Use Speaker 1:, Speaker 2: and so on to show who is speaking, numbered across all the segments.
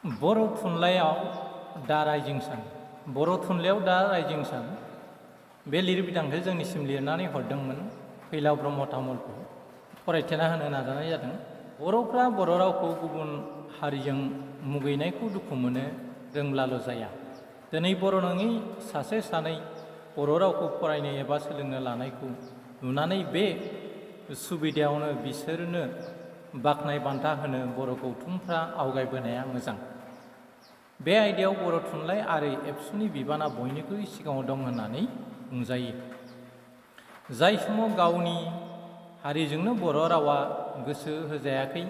Speaker 1: बर' थुनलाइयाव दा रायजिं सान बर' थुनलाइयाव दा रायजिं सान बे लिरबिदांखौ जोंनिसिम लिरनानै हरदोंमोन फैलाव ब्रह्म तामुलखौ फरायथिना होनो नाजानाय जादों। बर'फ्रा बर' रावखौ गुबुन हारिजों मुगैनायखौ दुखु मोनो, रोंब्लाल' जाया। दिनै बर' नङि सासे सानै बर' रावखौ फरायनो एबा सोलोंनो लानायखौ नुनानै बे सुबिदायावनो बिसोरनो बाख्नाय बान्था होनो बर' गौथुमफ्रा आवगायबोनाया मोजां। बे आयदायाव बर' थुनलाइ आरो एबसुनि बिबाना बयनिख्रुइ सिगाङाव दं होननानै बुंजायो। जाय समाव गावनि हारिजोंनो बर' रावा गोसो होजायाखै,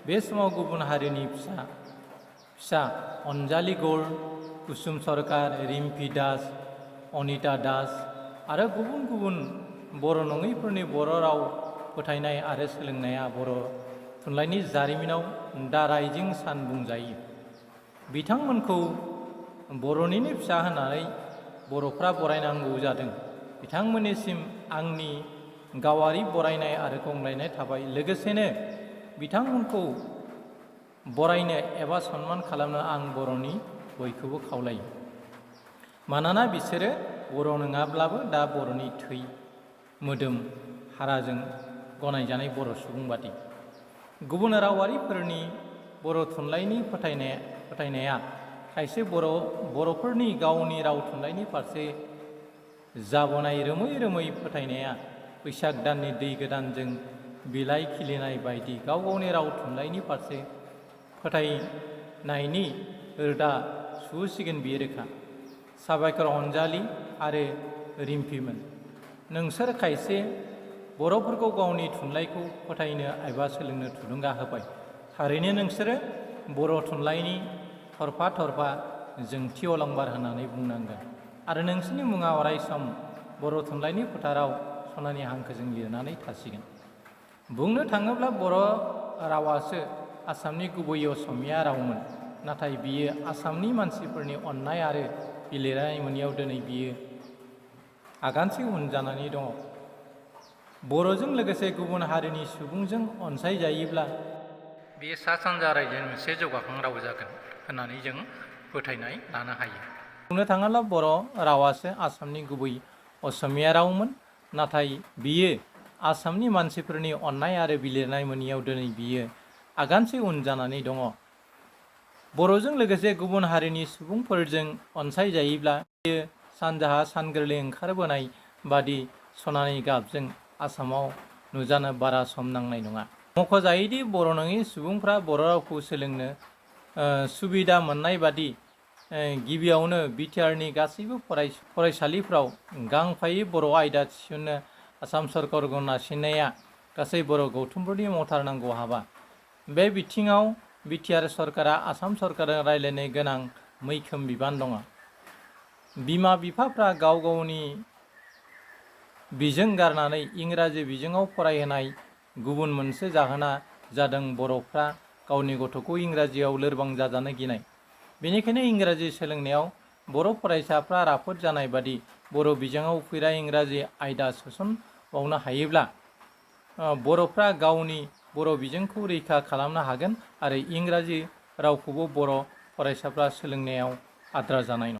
Speaker 1: बे समाव गुबुन हारिनि फिसा अनजालि गौर, कुसुम सरकार, रिम्फी दास, अनिता दास आरो गुबुन गुबुन बर' नङैफोरनि बर' राव फोथायनाय आरो सोलोंनाया बर' थुनलाइनि जारिमिनाव दा रायजिं सान बुंजायो। बिथांमोनखौ बर'निनो फिसा होननानै बर'फ्रा बरायनांगौ जादों। बिथांमोननिसिम आंनि गावारि बरायनाय आरो गंग्लायनाय थाबाय। लोगोसेनो बिथांमोनखौ बरायनो एबा सनमान खालामनो आं बर'नि बयखौबो खावलायो। मानोना बिसोरो बर' नङाब्लाबो दा बर'नि थै, मोदोम, हाराजों गनायजानाय बर' सुबुं बादि। गुबुन रावारिफोरनि बर' थुनलाइनि फोथायनाया खायसे बर'फोरनि गावनि राव थुनलाइनि फारसे जाबोनाय रोमै रोमै फोथायनाया बैसाग दाननि दै गोदानजों बिलाइ खिलिनाय बायदि गाव गावनि राव थुनलाइनि फारसे फोथायनायनि रोदा सुसिगोन, बियो रोखा। साबायखर अनजालि आरो रिम्फीमोन, नोंसोर खायसे बर'फोरखौ गावनि थुनलाइखौ फोथायनो एबा सोलोंनो थुलुंगा होबाय। थारैनो नोंसोरो बर' थुनलाइनि थरफा थरफा जोंथि अलंबार होननानै बुंनांगोन आरो नोंसोरनि मुङा अराय सम बर' थुनलाइनि फोथाराव सनानि हांखोजों लिरनानै थासिगोन। बुंनो थाङोब्ला बर' रावासो आसामनि गुबै असमिया रावमोन, नाथाय बियो आसामनि मानसिफोरनि अननाय आरो बिलिरनाय मोनैयाव दिनै बियो आगानसे उन जानानै दङ। बर'जों लोगोसे गुबुन हारिनि सुबुंजों अनसायजायोब्ला बेयो सा सानजा रायजोनि मोनसे जौगाखां राव जागोन होननानै जों फोथायनाय लानो हायो। बुंनो थाङोब्ला बर' रावासो आसामनि गुबै असमिया रावमोन, नाथाय बियो आसामनि मानसिफोरनि अननाय आरो बिलिरनाय मोनैयाव दिनै बियो आगानसे उन जानानै दङ। बर'जों लोगोसे गुबुन हारिनि सुबुंफोरजों अनसायजायोब्ला बियो सानजाहा सान गोरलै ओंखारबोनाय बादि सनानि गाबजों आसामाव नुजानो बारा सम नांनाय नङा। मख'जायोदि बर' नङि सुबुंफ्रा बर' रावखौ सोलोंनो सुबिदा मोननाय बादि गिबियावनो बिटिआरनि गासैबो फरायसालिफ्राव गांफायै बर' आयदा थिसन्नो आसाम सरकारखौ नारसिननाया गासै बर' गौथुमफोरनि मावथारनांगौ हाबा। बे बिथिङाव बिटिआर सरकारा आसाम सरकारजों रायज्लायनो गोनां मैखोम बिबान दङ। बिमा बिफाफ्रा गाव गावनि बिजों गारनानै इंराजि बिजोङाव फरायहोनाय गुबुन मोनसे जाहोना जादों बर'फ्रा गावनि गथ'खौ इंराजियाव लोरबां जाजानो गिनाय। बेनिखायनो इंराजि सोलोंनायाव बर' फरायसाफ्रा राफोद जानाय बादि बर' बिजोङाव उफेरा इंराजि आयदा सोसनबावनो हायोब्ला बर'फ्रा गावनि बर' बिजोंखौ रैखा खालामनो हागोन आरो इंराजि रावखौबो बर' फरायसाफ्रा सोलोंनायाव आद्रा जानाय नङा।